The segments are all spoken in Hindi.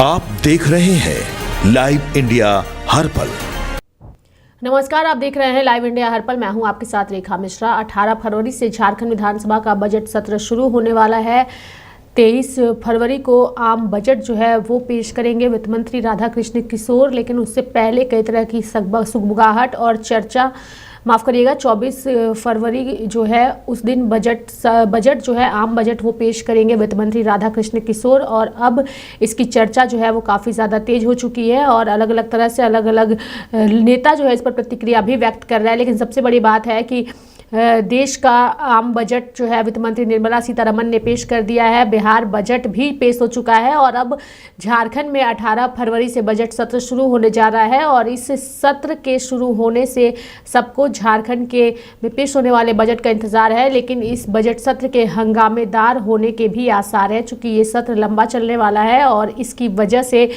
आप देख रहे हैं लाइव इंडिया हर पल। नमस्कार, आप देख रहे हैं लाइव इंडिया हर पल। मैं हूं आपके साथ रेखा मिश्रा। 18 फरवरी से झारखंड विधानसभा का बजट सत्र शुरू होने वाला है। 23 फरवरी को आम बजट जो है वो पेश करेंगे वित्त मंत्री राधाकृष्ण किशोर, लेकिन उससे पहले कई तरह की सुगबुगाहट और चर्चा, माफ़ करिएगा, 24 फरवरी जो है उस दिन बजट जो है आम बजट वो पेश करेंगे वित्त मंत्री राधाकृष्ण किशोर। और अब इसकी चर्चा जो है वो काफ़ी ज़्यादा तेज हो चुकी है और अलग अलग तरह से अलग अलग नेता जो है इस पर प्रतिक्रिया भी व्यक्त कर रहा है। लेकिन सबसे बड़ी बात है कि देश का आम बजट जो है वित्त मंत्री निर्मला सीतारमण ने पेश कर दिया है। बिहार बजट भी पेश हो चुका है और अब झारखंड में 18 फरवरी से बजट सत्र शुरू होने जा रहा है। और इस सत्र के शुरू होने से सबको झारखंड के में पेश होने वाले बजट का इंतजार है। लेकिन इस बजट सत्र के हंगामेदार होने के भी आसार है, चूँकि ये सत्र लंबा चलने वाला है और इसकी वजह से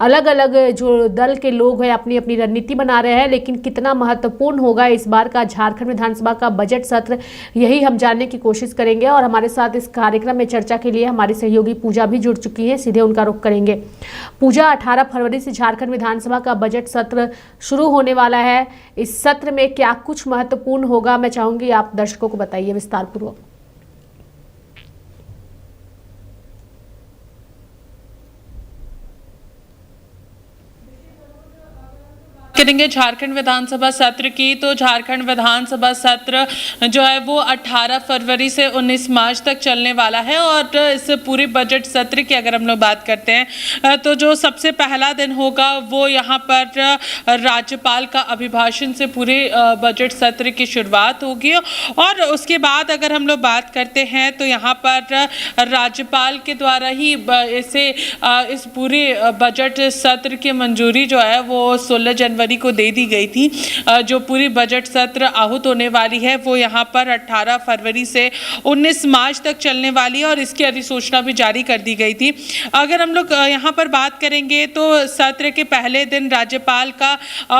अलग अलग जो दल के लोग हैं अपनी अपनी रणनीति बना रहे हैं। लेकिन कितना महत्वपूर्ण होगा इस बार का झारखंड विधानसभा का बजट सत्र, यही हम जानने की कोशिश करेंगे। और हमारे साथ इस कार्यक्रम में चर्चा के लिए हमारी सहयोगी पूजा भी जुड़ चुकी है, सीधे उनका रुख करेंगे। पूजा, 18 फरवरी से झारखंड विधानसभा का बजट सत्र शुरू होने वाला है। इस सत्र में क्या कुछ महत्वपूर्ण होगा, मैं चाहूंगी आप दर्शकों को बताइए विस्तार पूर्वक। करेंगे झारखंड विधानसभा सत्र की, तो झारखंड विधानसभा सत्र जो है वो 18 फरवरी से 19 मार्च तक चलने वाला है। और इस पूरे बजट सत्र की अगर हम लोग बात करते हैं तो जो सबसे पहला दिन होगा वो यहाँ पर राज्यपाल का अभिभाषण से पूरे बजट सत्र की शुरुआत होगी। और उसके बाद अगर हम लोग बात करते हैं तो यहाँ पर राज्यपाल के द्वारा ही इस पूरे बजट सत्र की मंजूरी जो है वो 16 जनवरी को दे दी गई थी। जो पूरी बजट सत्र आहूत होने वाली है वो यहाँ पर 18 फरवरी से 19 मार्च तक चलने वाली है और इसकी अधिसूचना भी जारी कर दी गई थी। अगर हम लोग यहाँ पर बात करेंगे तो सत्र के पहले दिन राज्यपाल का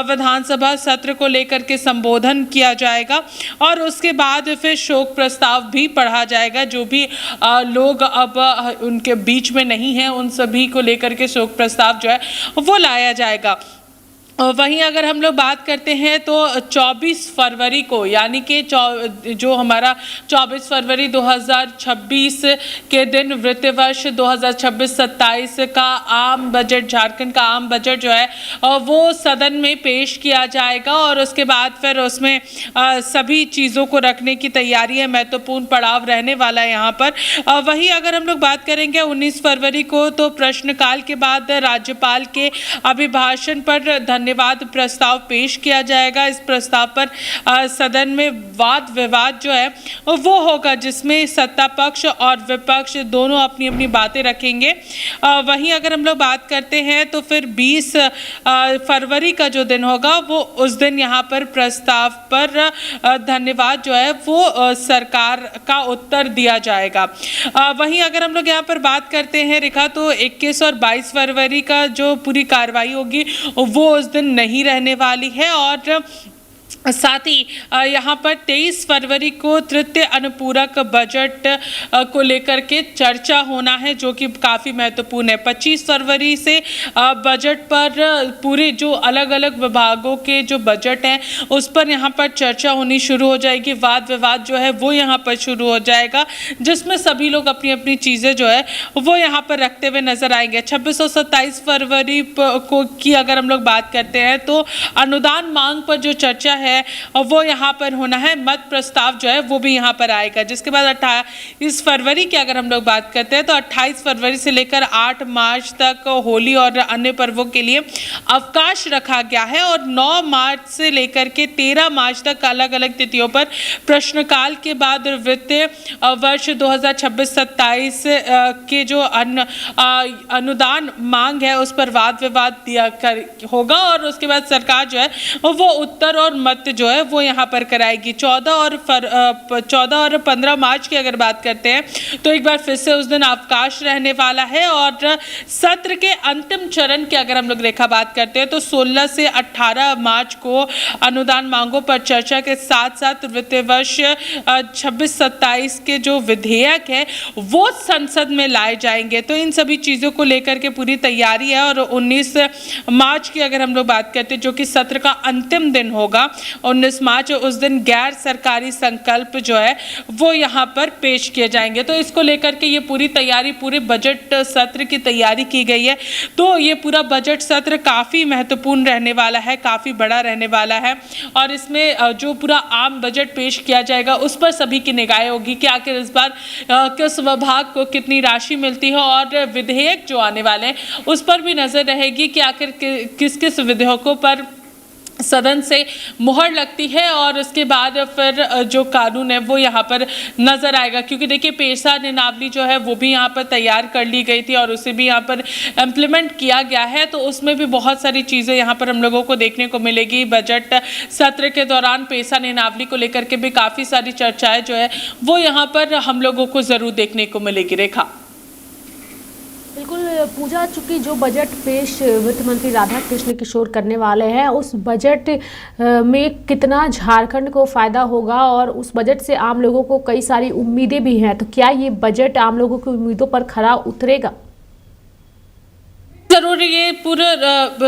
विधानसभा सत्र को लेकर के संबोधन किया जाएगा और उसके बाद फिर शोक प्रस्ताव भी पढ़ा जाएगा। जो भी लोग अब उनके बीच में नहीं हैं उन सभी को लेकर के शोक प्रस्ताव जो है वो लाया जाएगा। वहीं अगर हम लोग बात करते हैं तो 24 फरवरी को, यानी कि जो हमारा 24 फरवरी 2026 के दिन वित्तीय वर्ष 2026-27 का आम बजट, झारखंड का आम बजट जो है वो सदन में पेश किया जाएगा। और उसके बाद फिर उसमें सभी चीज़ों को रखने की तैयारी है, महत्वपूर्ण पड़ाव रहने वाला है यहाँ पर। वहीं अगर हम लोग बात करेंगे 19 फरवरी को, तो प्रश्नकाल के बाद राज्यपाल के अभिभाषण पर धन्यवाद प्रस्ताव पेश किया जाएगा। इस प्रस्ताव पर सदन में वाद विवाद जो है वो होगा, जिसमें सत्ता पक्ष और विपक्ष दोनों अपनी अपनी बातें रखेंगे। वहीं अगर हम लोग बात करते हैं तो फिर 20 फरवरी का जो दिन होगा वो उस दिन यहाँ पर प्रस्ताव पर धन्यवाद जो है वो सरकार का उत्तर दिया जाएगा। वहीं अगर हम लोग यहाँ पर बात करते हैं रेखा, तो 21 और 22 फरवरी का जो पूरी कार्रवाई होगी वो उस दिन नहीं रहने वाली है। और साथ ही यहाँ पर 23 फरवरी को तृतीय अनुपूरक बजट को लेकर के चर्चा होना है, जो कि काफ़ी महत्वपूर्ण है। 25 फरवरी से बजट पर पूरे जो अलग अलग विभागों के जो बजट हैं उस पर यहाँ पर चर्चा होनी शुरू हो जाएगी। वाद विवाद जो है वो यहाँ पर शुरू हो जाएगा, जिसमें सभी लोग अपनी अपनी चीज़ें जो है वो यहाँ पर रखते हुए नजर आएंगे। 26 और 27 फरवरी को की अगर हम लोग बात करते हैं तो अनुदान मांग पर जो चर्चा है वो यहाँ पर होना है। मत प्रस्ताव जो है वो भी यहाँ पर आएगा। जिसके बाद 28 फरवरी की अगर हम लोग बात करते हैं तो 28 फरवरी से लेकर 8 मार्च तक होली और अन्य पर्वों के लिए अवकाश रखा गया है। और 9 मार्च से लेकर के 13 मार्च तक अलग अलग तिथियों पर प्रश्नकाल के बाद वित्तीय वर्ष 2026-27 के जो अनुदान मांग है उस पर वाद विवाद होगा। और उसके बाद सरकार जो है वो उत्तर और मत जो है वो यहाँ पर कराएगी। 14 और 15 मार्च की अगर बात करते हैं तो एक बार फिर से उस दिन अवकाश रहने वाला है। और सत्र के अंतिम चरण की अगर हम लोग रेखा बात करते हैं तो 16 से 18 मार्च को अनुदान मांगों पर चर्चा के साथ साथ वित्तीय वर्ष 26-27 के जो विधेयक है वो संसद में लाए जाएंगे। तो इन सभी चीज़ों को लेकर के पूरी तैयारी है। और 19 मार्च की अगर हम लोग बात करते हैं जो कि सत्र का अंतिम दिन होगा, 19 मार्च, उस दिन गैर सरकारी संकल्प जो है वो यहाँ पर पेश किए जाएंगे। तो इसको लेकर के ये पूरी तैयारी, पूरे बजट सत्र की तैयारी की गई है। तो ये पूरा बजट सत्र काफ़ी महत्वपूर्ण रहने वाला है, काफ़ी बड़ा रहने वाला है। और इसमें जो पूरा आम बजट पेश किया जाएगा उस पर सभी की निगाहें होगी कि आखिर इस बार किस विभाग को कितनी राशि मिलती है। और विधेयक जो आने वाले हैं उस पर भी नज़र रहेगी कि आखिर किस किस विधेयकों पर सदन से मुहर लगती है। और उसके बाद फिर जो कानून है वो यहाँ पर नज़र आएगा। क्योंकि देखिए पेशा नियमावली जो है वो भी यहाँ पर तैयार कर ली गई थी और उसे भी यहाँ पर इम्प्लीमेंट किया गया है। तो उसमें भी बहुत सारी चीज़ें यहाँ पर हम लोगों को देखने को मिलेगी। बजट सत्र के दौरान पेशा नियमावली को लेकर के भी काफ़ी सारी चर्चाएँ जो है वो यहाँ पर हम लोगों को ज़रूर देखने को मिलेगी। रेखा, बिल्कुल पूजा, चूंकि जो बजट पेश वित्त मंत्री राधा कृष्ण किशोर करने वाले हैं उस बजट में कितना झारखंड को फ़ायदा होगा और उस बजट से आम लोगों को कई सारी उम्मीदें भी हैं, तो क्या ये बजट आम लोगों की उम्मीदों पर खरा उतरेगा? जरूर। ये पूरे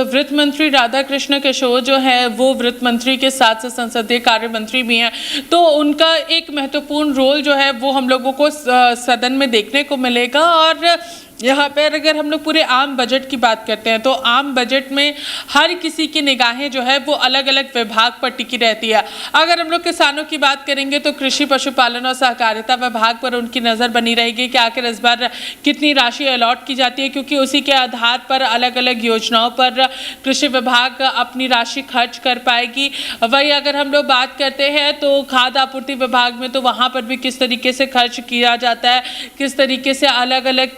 वित्त मंत्री राधा कृष्ण किशोर जो है वो वित्त मंत्री के साथ साथ संसदीय कार्य मंत्री भी हैं। तो उनका एक महत्वपूर्ण रोल जो है वो हम लोगों को सदन में देखने को मिलेगा। और यहाँ पर अगर हम लोग पूरे आम बजट की बात करते हैं तो आम बजट में हर किसी की निगाहें जो है वो अलग अलग विभाग पर टिकी रहती है। अगर हम लोग किसानों की बात करेंगे तो कृषि, पशुपालन और सहकारिता विभाग पर उनकी नज़र बनी रहेगी कि आखिर इस बार कितनी राशि अलॉट की जाती है, क्योंकि उसी के आधार पर अलग अलग योजनाओं पर कृषि विभाग अपनी राशि खर्च कर पाएगी। वही अगर हम लोग बात करते हैं तो खाद्य आपूर्ति विभाग में तो वहाँ पर भी किस तरीके से खर्च किया जाता है, किस तरीके से अलग अलग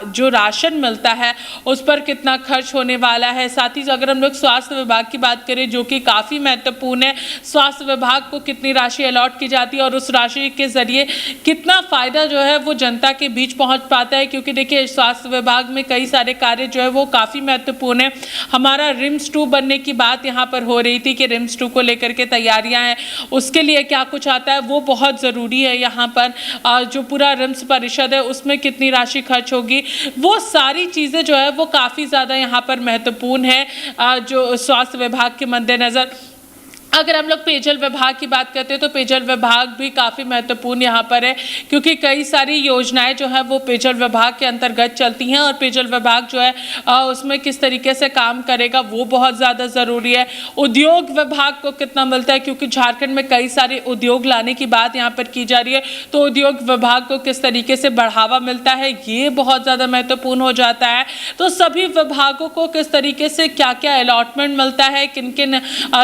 जो राशन मिलता है उस पर कितना खर्च होने वाला है। साथ ही अगर हम लोग स्वास्थ्य विभाग की बात करें जो कि काफ़ी महत्वपूर्ण है, स्वास्थ्य विभाग को कितनी राशि अलॉट की जाती है और उस राशि के जरिए कितना फ़ायदा जो है वो जनता के बीच पहुंच पाता है। क्योंकि देखिए स्वास्थ्य विभाग में कई सारे कार्य जो है वो काफ़ी महत्वपूर्ण है। हमारा रिम्स 2 बनने की बात यहाँ पर हो रही थी कि रिम्स 2 को लेकर के तैयारियाँ हैं, उसके लिए क्या कुछ आता है वो बहुत ज़रूरी है। यहाँ पर जो पूरा रिम्स परिषद है उसमें कितनी राशि खर्च होगी, वो सारी चीज़ें जो है वो काफ़ी ज़्यादा यहाँ पर महत्वपूर्ण है जो स्वास्थ्य विभाग के मद्देनज़र। अगर हम लोग पेयजल विभाग की बात करते हैं तो पेयजल विभाग भी काफ़ी महत्वपूर्ण यहाँ पर है, क्योंकि कई सारी योजनाएं जो है वो पेयजल विभाग के अंतर्गत चलती हैं और पेयजल विभाग जो है उसमें किस तरीके से काम करेगा वो बहुत ज़्यादा ज़रूरी है। उद्योग विभाग को कितना मिलता है, क्योंकि झारखंड में कई सारे उद्योग लाने की बात यहाँ पर की जा रही है, तो उद्योग विभाग को किस तरीके से बढ़ावा मिलता है ये बहुत ज़्यादा महत्वपूर्ण हो जाता है। तो सभी विभागों को किस तरीके से क्या क्या अलॉटमेंट मिलता है, किन किन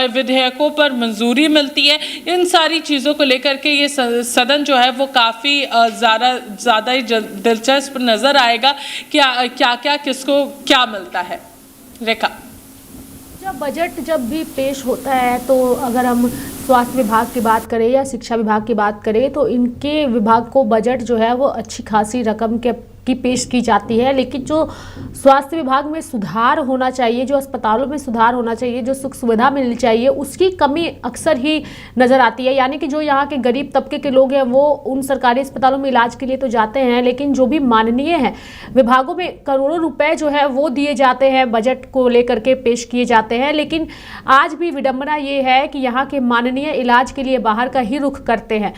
विधेयकों पर मंजूरी मिलती है, इन सारी चीज़ों को लेकर के ये सदन जो है वो काफ़ी ज़्यादा ही दिलचस्प नज़र आएगा कि क्या क्या किसको क्या मिलता है। रेखा, जब भी पेश होता है तो अगर हम स्वास्थ्य विभाग की बात करें या शिक्षा विभाग की बात करें तो इनके विभाग को बजट जो है वो अच्छी खासी रकम की पेश की जाती है, लेकिन जो स्वास्थ्य विभाग में सुधार होना चाहिए, जो अस्पतालों में सुधार होना चाहिए, जो सुख सुविधा मिलनी चाहिए, उसकी कमी अक्सर ही नज़र आती है। यानी कि जो यहाँ के गरीब तबके के लोग हैं वो उन सरकारी अस्पतालों में इलाज के लिए तो जाते हैं, लेकिन जो भी माननीय है विभागों में करोड़ों रुपए जो है वो दिए जाते हैं, बजट को लेकर के पेश किए जाते हैं, लेकिन आज भी विडंबना ये है कि यहाँ के माननीय इलाज के लिए बाहर का ही रुख करते हैं।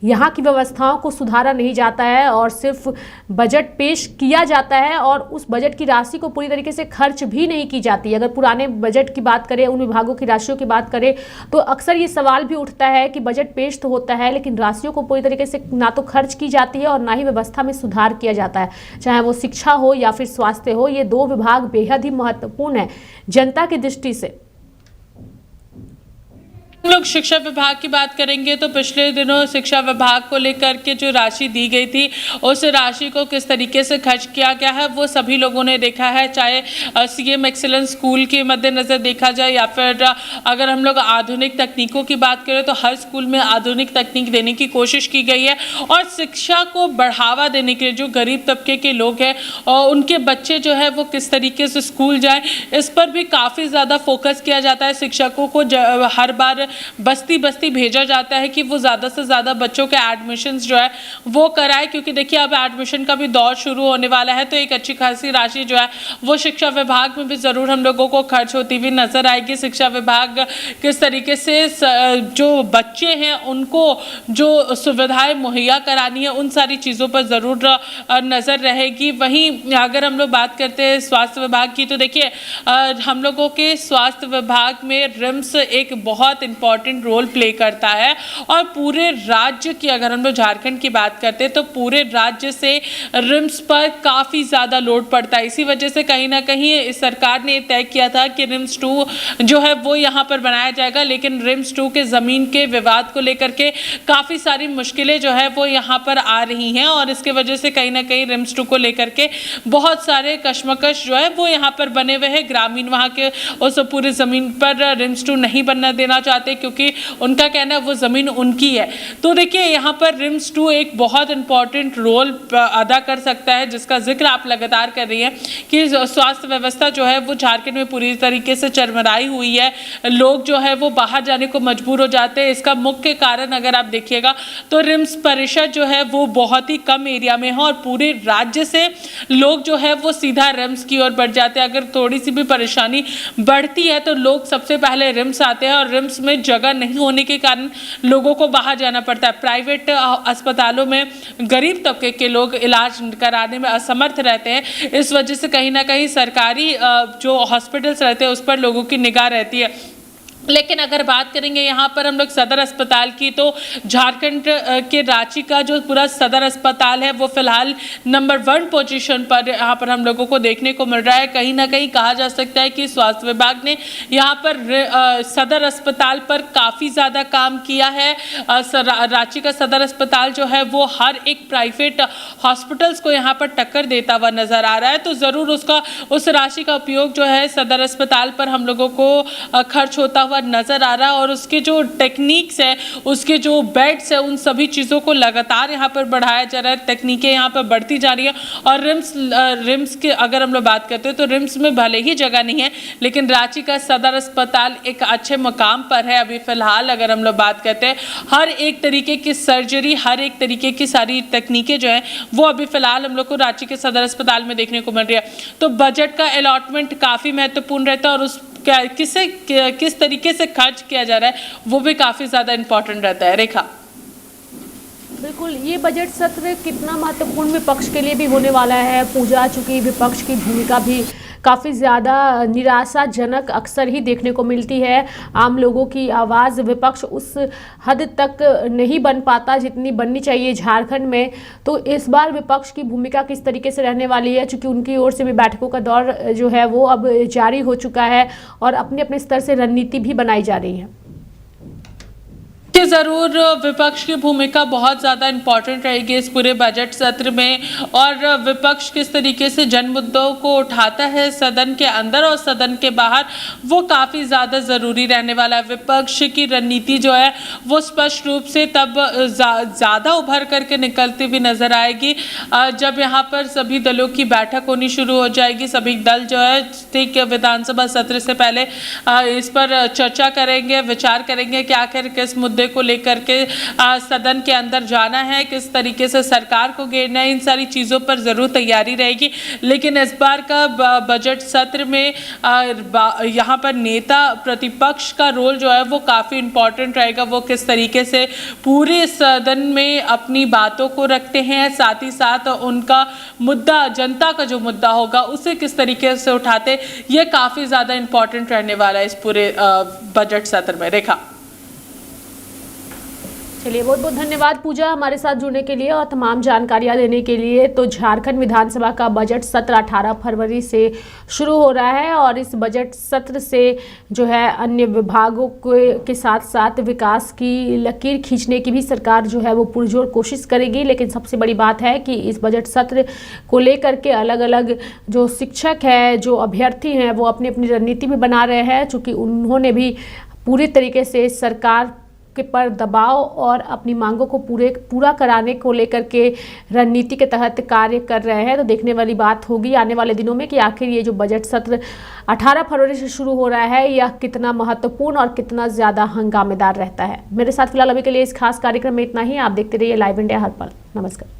यहाँ की व्यवस्थाओं को सुधारा नहीं जाता है और सिर्फ बजट पेश किया जाता है और उस बजट की राशि को पूरी तरीके से खर्च भी नहीं की जाती। अगर पुराने बजट की बात करें, उन विभागों की राशियों की बात करें तो अक्सर ये सवाल भी उठता है कि बजट पेश तो होता है लेकिन राशियों को पूरी तरीके से ना तो खर्च की जाती है और ना ही व्यवस्था में सुधार किया जाता है, चाहे वो शिक्षा हो या फिर स्वास्थ्य हो। ये दो विभाग बेहद ही महत्वपूर्ण है जनता की दृष्टि से। हम लोग शिक्षा विभाग की बात करेंगे तो पिछले दिनों शिक्षा विभाग को लेकर के जो राशि दी गई थी उस राशि को किस तरीके से खर्च किया गया है वो सभी लोगों ने देखा है, चाहे सीएम एक्सीलेंस स्कूल के मद्देनज़र देखा जाए या फिर अगर हम लोग आधुनिक तकनीकों की बात करें तो हर स्कूल में आधुनिक तकनीक देने की कोशिश की गई है और शिक्षा को बढ़ावा देने के लिए जो गरीब तबके के लोग हैं और उनके बच्चे जो है वो किस तरीके से स्कूल जाएँ, इस पर भी काफ़ी ज़्यादा फोकस किया जाता है। शिक्षकों को हर बार बस्ती बस्ती भेजा जाता है कि वो ज़्यादा से ज़्यादा बच्चों के एडमिशन्स जो है वो कराए, क्योंकि देखिए अब एडमिशन का भी दौर शुरू होने वाला है तो एक अच्छी खासी राशि जो है वो शिक्षा विभाग में भी ज़रूर हम लोगों को खर्च होती हुई नज़र आएगी। शिक्षा विभाग किस तरीके से जो बच्चे हैं उनको जो सुविधाएं मुहैया करानी है उन सारी चीज़ों पर ज़रूर नज़र रहेगी। वहीं अगर हम लोग बात करते हैं स्वास्थ्य विभाग की तो देखिए हम लोगों के स्वास्थ्य विभाग में रिम्स एक बहुत इंपॉर्टेंट रोल प्ले करता है और पूरे राज्य की अगर हम लोग झारखंड की बात करते हैं तो पूरे राज्य से रिम्स पर काफ़ी ज़्यादा लोड पड़ता है। इसी वजह से कहीं ना कहीं सरकार ने तय किया था कि रिम्स 2 जो है वो यहाँ पर बनाया जाएगा, लेकिन रिम्स 2 के ज़मीन के विवाद को लेकर के काफ़ी सारी मुश्किलें जो है वो यहाँ पर आ रही हैं और इसके वजह से कहीं ना कहीं रिम्स 2 को लेकर के बहुत सारे कश्मकश जो है वो यहाँ पर बने हुए हैं। ग्रामीण वहाँ के उस पूरी ज़मीन पर रिम्स 2 नहीं बनना देना चाहते क्योंकि उनका कहना है वो ज़मीन उनकी है। तो देखिए यहाँ पर रिम्स 2 एक बहुत इंपॉर्टेंट रोल अदा कर सकता है, जिसका जिक्र आप लगातार कर रही हैं कि स्वास्थ्य व्यवस्था जो है वो झारखंड में पूरी तरीके से चरमराई हुई है। लोग जो है वो बाहर जाने को मजबूर हो जाते हैं। इसका मुख्य कारण अगर आप देखिएगा तो रिम्स परिषद जो है वो बहुत ही कम एरिया में है और पूरे राज्य से लोग जो है वो सीधा रिम्स की ओर बढ़ जाते हैं। अगर थोड़ी सी भी परेशानी बढ़ती है तो लोग सबसे पहले रिम्स आते हैं और रिम्स में जगह नहीं होने के कारण लोगों को बाहर जाना पड़ता है। प्राइवेट अस्पतालों में गरीब तबके के लोग इलाज कराने में असमर्थ रहते हैं। इस वजह से कहीं ना कहीं सरकारी जो हॉस्पिटल्स रहते हैं उस पर लोगों की निगाह रहती है। लेकिन अगर बात करेंगे यहाँ पर हम लोग सदर अस्पताल की तो झारखंड के रांची का जो पूरा सदर अस्पताल है वो फिलहाल नंबर 1 पोजीशन पर यहाँ पर हम लोगों को देखने को मिल रहा है। कहीं ना कहीं कहा जा सकता है कि स्वास्थ्य विभाग ने यहाँ पर सदर अस्पताल पर काफ़ी ज़्यादा काम किया है। रांची का सदर अस्पताल जो है वो हर एक प्राइवेट हॉस्पिटल्स को यहाँ पर टक्कर देता हुआ नज़र आ रहा है, तो ज़रूर उस राशि का उपयोग जो है सदर अस्पताल पर हम लोगों को खर्च होता हुआ नज़र आ रहा है और उसके जो टेक्निक्स है, उसके जो बेड्स है, उन सभी चीज़ों को लगातार यहाँ पर बढ़ाया जा रहा है। तकनीकें यहाँ पर बढ़ती जा रही है और रिम्स के अगर हम लोग बात करते हैं तो रिम्स में भले ही जगह नहीं है लेकिन रांची का सदर अस्पताल एक अच्छे मकाम पर है अभी फ़िलहाल। अगर हम लोग बात करते हैं हर एक तरीके की सर्जरी, हर एक तरीके की सारी तकनीकें जो हैं वो अभी फ़िलहाल हम लोग को रांची के सदर अस्पताल में देखने को मिल रही है। तो बजट का अलॉटमेंट काफ़ी महत्वपूर्ण रहता है और उस किस तरीके से खर्च किया जा रहा है वो भी काफ़ी ज़्यादा इम्पोर्टेंट रहता है। रेखा, बिल्कुल, ये बजट सत्र कितना महत्वपूर्ण विपक्ष के लिए भी होने वाला है। पूजा चूंकि विपक्ष की भूमिका भी काफ़ी ज़्यादा निराशाजनक अक्सर ही देखने को मिलती है। आम लोगों की आवाज़ विपक्ष उस हद तक नहीं बन पाता जितनी बननी चाहिए झारखंड में। तो इस बार विपक्ष की भूमिका किस तरीके से रहने वाली है, चूँकि उनकी ओर से भी बैठकों का दौर जो है वो अब जारी हो चुका है और अपने अपने स्तर से रणनीति भी बनाई जा रही है। ज़रूर विपक्ष की भूमिका बहुत ज़्यादा इम्पॉर्टेंट रहेगी इस पूरे बजट सत्र में और विपक्ष किस तरीके से जन मुद्दों को उठाता है सदन के अंदर और सदन के बाहर, वो काफ़ी ज़्यादा ज़रूरी रहने वाला है। विपक्ष की रणनीति जो है वो स्पष्ट रूप से तब ज़्यादा उभर करके निकलती हुई नज़र आएगी जब यहाँ पर सभी दलों की बैठक होनी शुरू हो जाएगी। सभी दल जो है ठीक विधानसभा सत्र से पहले इस पर चर्चा करेंगे, विचार करेंगे कि आखिर किस मुद्दे को लेकर के सदन के अंदर जाना है, किस तरीके से सरकार को घेरना है, इन सारी चीज़ों पर ज़रूर तैयारी रहेगी। लेकिन इस बार का बजट सत्र में यहाँ पर नेता प्रतिपक्ष का रोल जो है वो काफ़ी इम्पोर्टेंट रहेगा। वो किस तरीके से पूरे सदन में अपनी बातों को रखते हैं, साथ ही साथ उनका मुद्दा, जनता का जो मुद्दा होगा उसे किस तरीके से उठाते, ये काफ़ी ज़्यादा इम्पोर्टेंट रहने वाला है इस पूरे बजट सत्र में। रेखा, चलिए, बहुत बहुत धन्यवाद पूजा हमारे साथ जुड़ने के लिए और तमाम जानकारियां देने के लिए। तो झारखंड विधानसभा का बजट सत्र 18 फरवरी से शुरू हो रहा है और इस बजट सत्र से जो है अन्य विभागों के साथ साथ विकास की लकीर खींचने की भी सरकार जो है वो पुरजोर कोशिश करेगी। लेकिन सबसे बड़ी बात है कि इस बजट सत्र को लेकर के अलग अलग जो शिक्षक है, जो अभ्यर्थी हैं, वो अपनी अपनी रणनीति भी बना रहे हैं, चूँकि उन्होंने भी पूरी तरीके से सरकार के पर दबाव और अपनी मांगों को पूरा कराने को लेकर के रणनीति के तहत कार्य कर रहे हैं। तो देखने वाली बात होगी आने वाले दिनों में कि आखिर ये जो बजट सत्र 18 फरवरी से शुरू हो रहा है यह कितना महत्वपूर्ण और कितना ज़्यादा हंगामेदार रहता है। मेरे साथ फिलहाल अभी के लिए इस खास कार्यक्रम में इतना ही। आप देखते रहिए लाइव इंडिया हर पल। नमस्कार।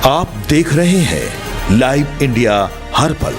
आप देख रहे हैं लाइव इंडिया हर पल।